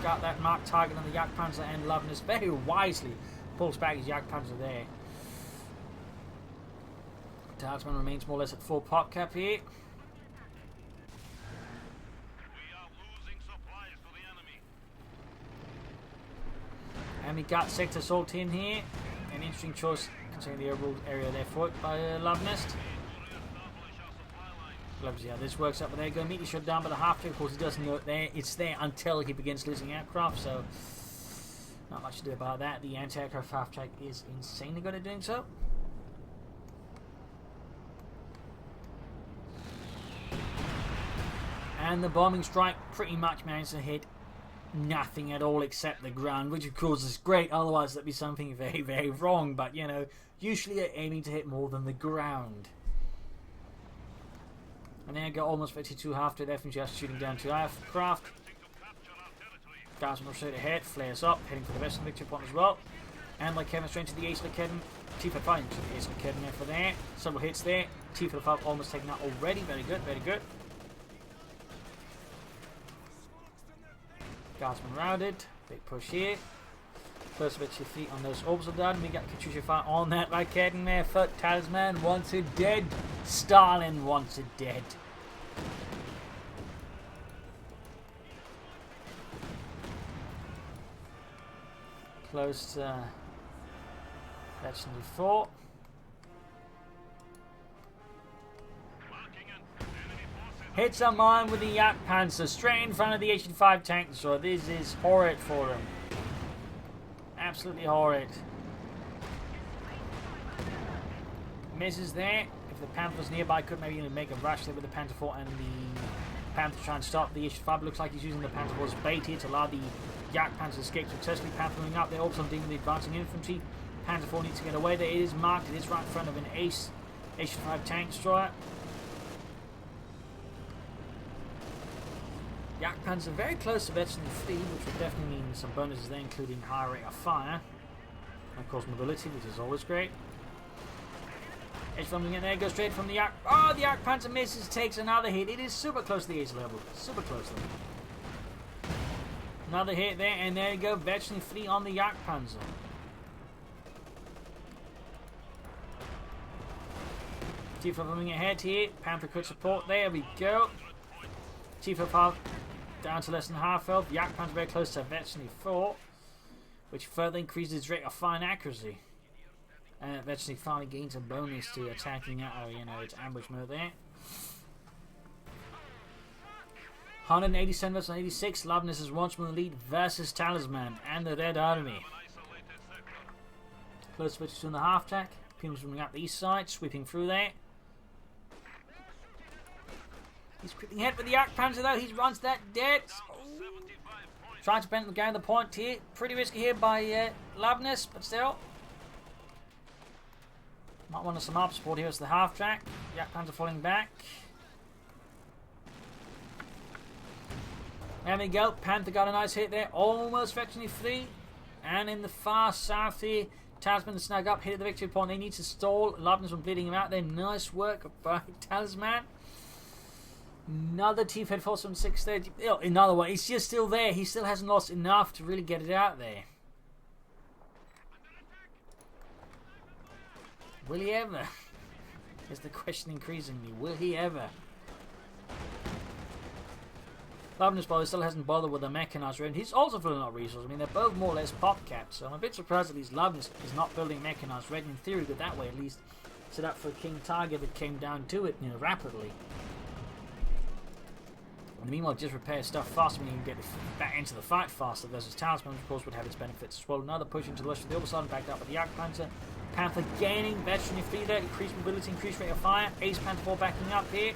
Got that marked target on the Jagdpanzer, and Luvnest very wisely pulls back his Jagdpanzer there. Talisman remains more or less at full pop cap here. We are losing supplies to the enemy. And we got sector assault in here. An interesting choice considering the overall area there for it by Luvnest. Loves how this works out, but there you go. Immediately shut down by the half track. Of course, he doesn't know it there. It's there until he begins losing aircraft, so not much to do about that. The anti-aircraft half track is insanely good at doing so. And the bombing strike pretty much managed to hit nothing at all except the ground, which of course is great. Otherwise, that'd be something very, very wrong. But you know, usually they're aiming to hit more than the ground. And then I got almost 52 half to left and just shooting down 2 aircraft. Guardsman straight ahead, flares up, heading for the Western victory point as well. And like Kevin straight to the Ace Kedman. T-45 to the Ace Kedman there for there. Several hits there. T-45 almost taken out already. Very good, very good. Guardsman rounded. Big push here. First of its feet on those orbs are done. We got Katyusha fire on that right Kedman there for Talisman. Wants it dead. Stalin wants it dead. Close to Veteran 4. Hits a mine with the Yak Panzer straight in front of the 85 tank. So this is horrid for them. Absolutely horrid. Misses there. If the Panther was nearby, could maybe even make a rush there with the Panther 4 and the Panther try and stop the 85. Looks like he's using the Panther 4's bait here to allow the Yak Panzer to escape successfully. Panther moving up there, also dealing with the advancing infantry. Panther 4 needs to get away there. It is marked. It is right in front of an Ace 85 tank destroyer. Yak Panzer very close to Veteran 3, which would definitely mean some bonuses there, including higher rate of fire. And of course mobility, which is always great. Edge bombing in there, goes straight from the Yak. Oh, the Yak Panzer misses, takes another hit. It is super close to the ace level. Super close there. Another hit there, and there you go, Veteran 3 on the Yak Panzer. Tifa moving ahead here. Panther could support. There we go. Tifa Path down to less than half health. Yak Panzer very close to Veteran 4, which further increases its rate of fire and accuracy. Veteran finally gains a bonus to attacking out, its ambush mode there. 187 versus 186. Luvnest is once more in the lead versus Talisman and the Red Army. Close switches to the half track. Pim's moving up the east side, sweeping through there. He's creeping ahead with the Yak Panzer though. He runs that dead. Ooh. Trying to gain the point here. Pretty risky here by Luvnest, but still. Might want some up support here as the half track. Yak Panzer falling back. There we go. Panther got a nice hit there. Almost Veteran 3. And in the far south here, Talisman to snag up, hit the victory point. They need to stall. Luvnest from bleeding him out there. Nice work by Talisman. Another T-Fed force from 630. Another one. He's just still there. He still hasn't lost enough to really get it out there. Will he ever? Is the question increasingly. Will he ever? Luvnest, by the way, still hasn't bothered with the mechanized raid. He's also filling up resources. I mean, they're both more or less pop caps. So I'm a bit surprised that these Luvnest is not building mechanized raid. In theory, but that way at least set up for a King Tiger that came down to it, rapidly. And meanwhile, just repair stuff faster, meaning you can get back into the fight faster versus Talisman, of course, would have its benefits as well. Another push into the west from the other side, backed up with the Yak Panzer. Panther gaining, Veteran 3 there, increased mobility, increased rate of fire. Ace Panther 4 backing up here.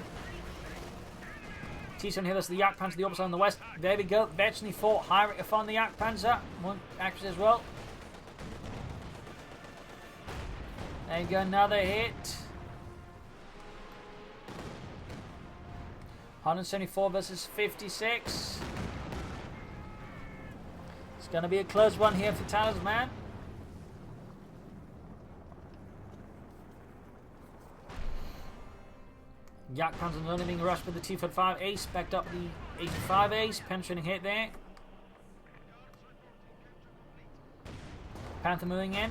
T-Sun here, that's the Yak Panzer, the other side on the west. There we go, Veteran 4, high rate of fire on the Yak Panzer. One accuracy as well. There you go, another hit. 174 versus 56. It's going to be a close one here for Talisman. Yak Panzer only being rushed with the T-5 Ace, backed up the 85 Ace, penetrating hit there. Panther moving in.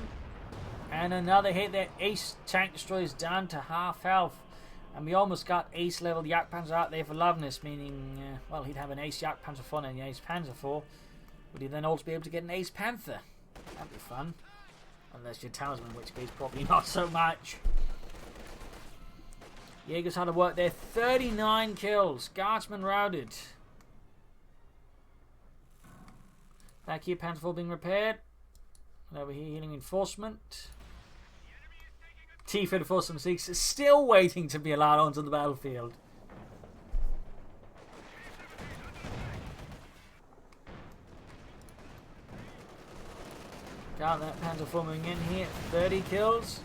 And another hit there. Ace tank destroys down to half health. And we almost got Ace level Yak Panzer out there for Luvnest, meaning, well, he'd have an Ace Yak Panzer 4 and an Ace Panzer 4. Would he then also be able to get an Ace Panther? That'd be fun. Unless you're Talisman, in which case probably not so much. Jaeger's hard to work there. 39 kills. Guardsman routed. Back here, Panther 4 being repaired. And over here, healing reinforcement. T-Fed Force from 6 is still waiting to be allowed onto the battlefield. Got that Panther 4 moving in here. 30 kills.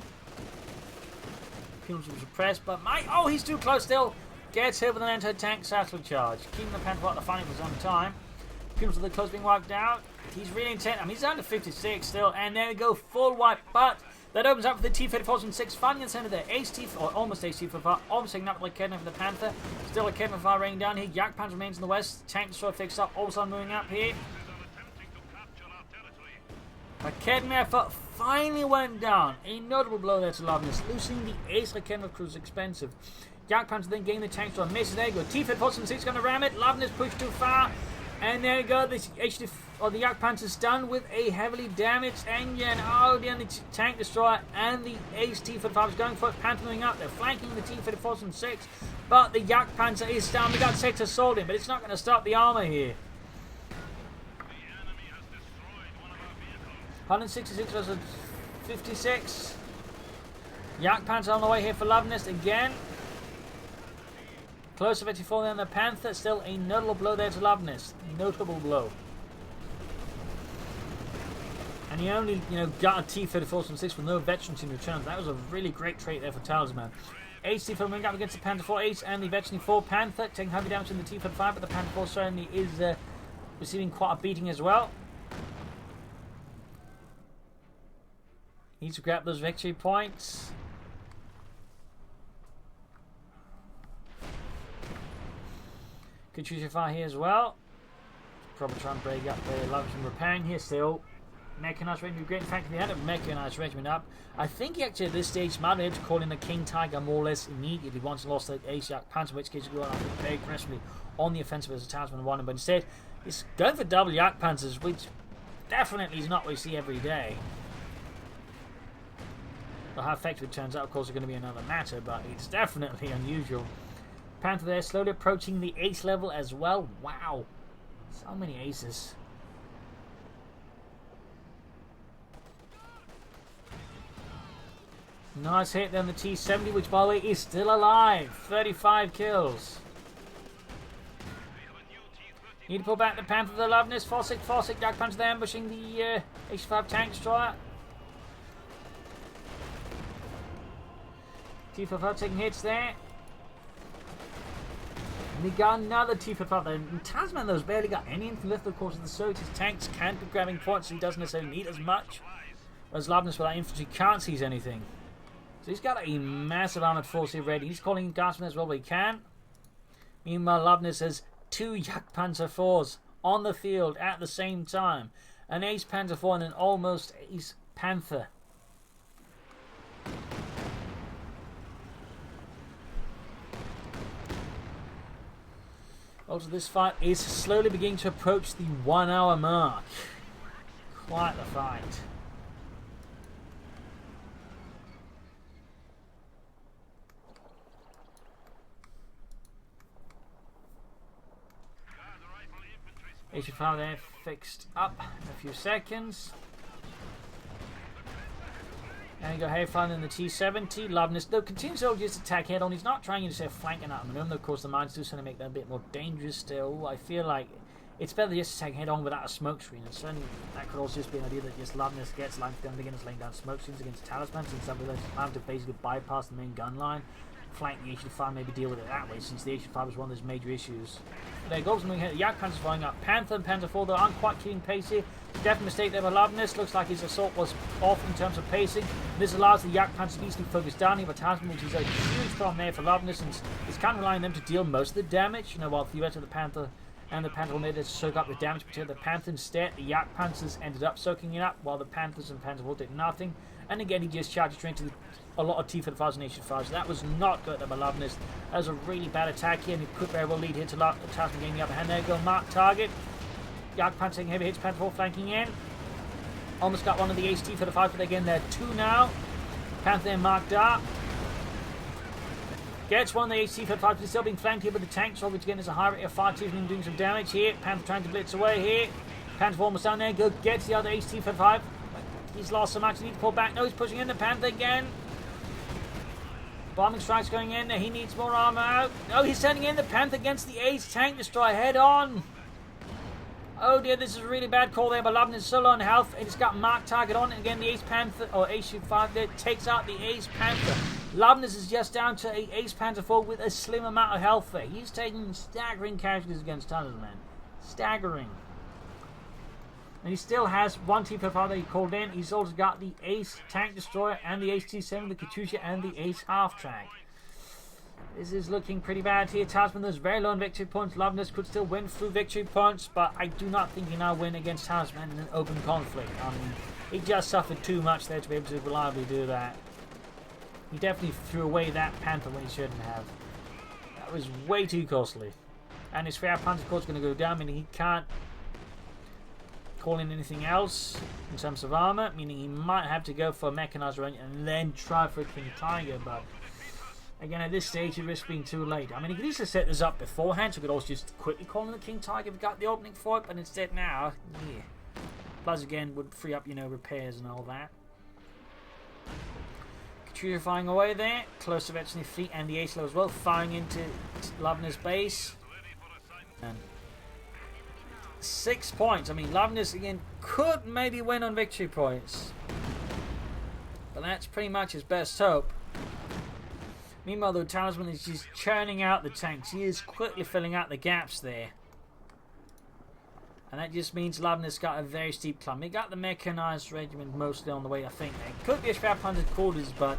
Pums was suppressed, but oh, he's too close still. Gets hit with an anti-tank satchel charge. Keeping the Panther 4 at the fighting for some time. Pums with the close being wiped out. He's really intent. I mean, he's down to 56 still. And there we go, full wipe. But that opens up for the T-Fed Force from 6. Finding the center there. Ace T, or almost Ace T-Fed, almost taking up like Kedna for the Panther. Still a Kedna fire raining down here. Yak Panzer remains in the west. Tank destroyer fixed up. Also moving up here. Kedna finally went down. A notable blow there to Luvnest. Losing the Ace Kedna crew is expensive. Yak Panzer then gained the tank destroyer. Misses. There you go. T-Fed Force from 6 going to ram it. Luvnest pushed too far. And there you go, the Yak Panther's done with a heavily damaged engine. Oh, the tank destroyer and the Ace T-45 is going for it. Panther moving up, they're flanking the T-34s from 6. But the Yak Panther is down. We got 6 assaulting, but it's not going to stop the armor here. 166 versus 56. Yak Panther on the way here for Luvnest again. Closer 54 than the Panther. Still a notable blow there to Luvnest. Notable blow. And he only, got a T-34 from 6 with no veterans in return. That was a really great trait there for Talisman. Ace T-34 moving up against the Panther 4 Ace and the Veteran 4 Panther. Taking heavy damage in the T-35, but the Panther 4 certainly is receiving quite a beating as well. Needs to grab those victory points. Could choose your fire here as well. Probably try and break up the Luvnest and repairing here still. Mechanized regiment, great. In fact, they had a mechanized regiment up. I think he actually at this stage might be able to call in the King Tiger more or less immediately once he lost the Ace Yak Panther, in which case he's going very aggressively on the offensive as a Talisman won. But instead, he's going for double Yak Panthers, which definitely is not what we see every day. Well, how effective it turns out, of course, is going to be another matter, but it's definitely unusual. Panther there, slowly approaching the ace level as well. Wow. So many aces. Nice hit then the T-70, which by the way is still alive. 35 kills. Need to pull back the Panther, the Luvnest. 4-6, Yak Panther there, ambushing the H5 tank destroyer. T-45 taking hits there. And we got another T-45 there. And Talisman, though, has barely got any infantry left, of course, of the so his tanks can't be grabbing points, so he doesn't necessarily need as much. Whereas Luvnest, without infantry, can't seize anything. So he's got a massive armoured force here ready. He's calling in guardsmen as well where he can. Meanwhile, Luvnest has 2 Yak Panther 4s on the field at the same time. An Ace Panther 4 and an almost Ace Panther. Also, this fight is slowly beginning to approach the 1 hour mark. Quite the fight. H5 there fixed up in a few seconds. And you go Hayfine in the T-70. Luvnest, though, continues to just attack head on. He's not trying to say flanking at him. Though, of course, the mines do sort of make that a bit more dangerous still. I feel like it's better just to attack head on without a smoke screen. And certainly that could also just be an idea that just Luvnest gets lines down again, laying down smoke screens against Talisman, since that will allow him to basically bypass the main gun line, flank the H5, maybe deal with it that way, since the H5 is one of those major issues. There goes moving here. The Yak Panther's flying up. Panther and Panther 4, though, aren't quite keeping pace here. Definite mistake there by Luvnest. Looks like his assault was off in terms of pacing. This allows the Yak Panther to easily focus down here, but Talisman, which is a huge problem there for Luvnest, and it's kind of relying on them to deal most of the damage. While the rest of the Panther and the Panther made it to soak up the damage, but the Panther instead, the Yak Panthers ended up soaking it up, while the Panthers and Panther 4 did nothing. And again, he just charged straight into a lot of T-45s and H-5s. So that was not good by Luvnest. That was a really bad attack here, and he could very well lead here to Talisman getting the upper hand. There you go, mark target. Yak Panther taking heavy hits, Panther 4 flanking in. Almost got one of the Ace T-45, but again, they're 2 now. Panther then marked up. Gets one of the Ace T-45, but he's still being flanked here by the tanks, which again is a high rate of fire. T-45 doing some damage here. Panther trying to blitz away here. Panther 4 almost down there. Go gets the other Ace T-45. He's lost some action. He needs to pull back. No, he's pushing in the Panther again. Bombing strikes going in there. He needs more armor out. No, he's sending in the Panther against the Ace tank destroyer head on. Oh dear, this is a really bad call there by Luvnest. So low on health. It's got marked target on. And again, the Ace Panther, or Ace 5 there, takes out the Ace Panther. Luvnest is just down to a Ace Panther 4 with a slim amount of health there. He's taking staggering casualties against Talisman. Staggering. And he still has one T-45 that he called in. He's also got the Ace Tank Destroyer and the Ace T-7, the Katyusha, and the Ace Half-Track. This is looking pretty bad here. Talisman, there's very low on victory points. Luvnest could still win through victory points, but I do not think he now win against Talisman in an open conflict. I mean, he just suffered too much there to be able to reliably do that. He definitely threw away that Panther when he shouldn't have. That was way too costly. And his Fair Panzer Corps is going to go down, meaning he can't call in anything else in terms of armor, meaning he might have to go for a mechanized range and then try for a King Tiger. But again, at this stage, he risks being too late. I mean, he could easily set this up beforehand, so he could also just quickly call in the King Tiger if he got the opening for it, but instead now, yeah. Plus, again, would free up, repairs and all that. Coh2 firing away there, close to Veterinary Fleet and the ASLO as well, firing into Luvnest base. And 6 points. I mean, Luvnest again could maybe win on victory points, but that's pretty much his best hope. Meanwhile, though, Talisman is just churning out the tanks. He is quickly filling out the gaps there, and that just means Luvnest got a very steep climb. He got the mechanized regiment mostly on the way, I think. It could be a Schwab 100 quarters, but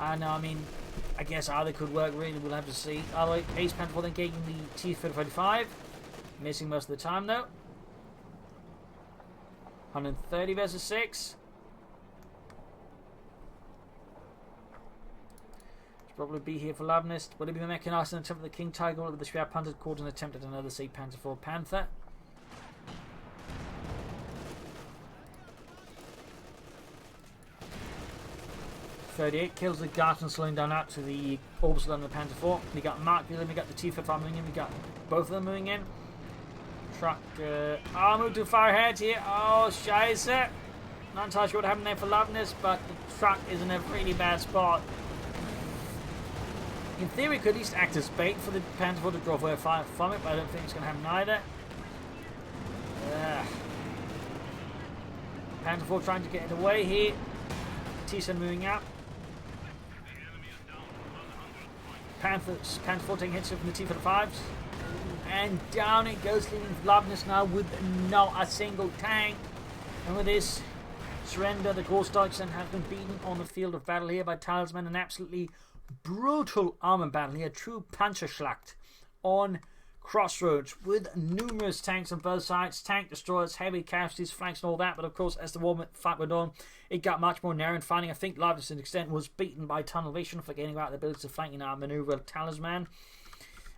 I know. I mean, I guess either could work. Really, we'll have to see. Ace Panther then getting the T-35. Missing most of the time, though. 130 versus 6. Should probably be here for Luvnest. Would it be mechanized in attempt at the King Tiger or the Schwab Panther called an attempt at another Sea Panther 4 Panther? .38 kills the Garton, slowing down out to the Orbital and the Panther 4. We got Mark Dillon, we got the T-55 moving in, we got both of them moving in. Truck, move too far ahead here. Oh, scheiße. Not entirely sure what happened there for Luvnest, but the truck is in a really bad spot. In theory, it could at least act as bait for the Panther 4 to draw fire from it, but I don't think it's going to happen either. Panther 4 trying to get it away here. T-7 moving out. Panther 4 taking hits from the T-55s. And down it goes, leaving Luvnest now with not a single tank. And with this surrender, the Großdeutschland has been beaten on the field of battle here by Talisman. An absolutely brutal armor battle here. True Panzerschlacht on Crossroads with numerous tanks on both sides. Tank destroyers, heavy casualties, flanks and all that. But of course, as the fight went on, it got much more narrow and finding. I think Luvnest to an extent was beaten by tunnel vision, forgetting about the ability to flank in our maneuver Talisman.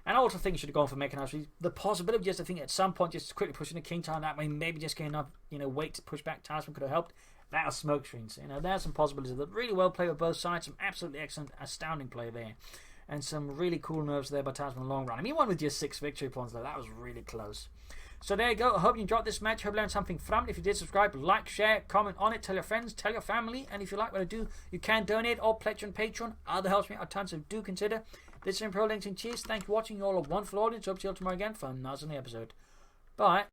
And I also think he should have gone for mechanized. The possibility, just I think at some point, just quickly pushing the King Tiger that way, maybe just getting enough, weight to push back Talisman could have helped. That was smoke screens. There's some possibilities. That really well played with both sides. Some absolutely excellent, astounding play there. And some really cool nerves there by Talisman in the long run. I mean, one with just 6 victory points there. That was really close. So there you go. I hope you enjoyed this match. Hope you learned something from it. If you did, subscribe, like, share, comment on it. Tell your friends, tell your family. And if you like what I do, you can donate or pledge on Patreon. Other helps me out a ton, so do consider. This is Pro Links and Cheers. Thank you for watching. You all a wonderful audience. Hope to see you all tomorrow again for another episode. Bye.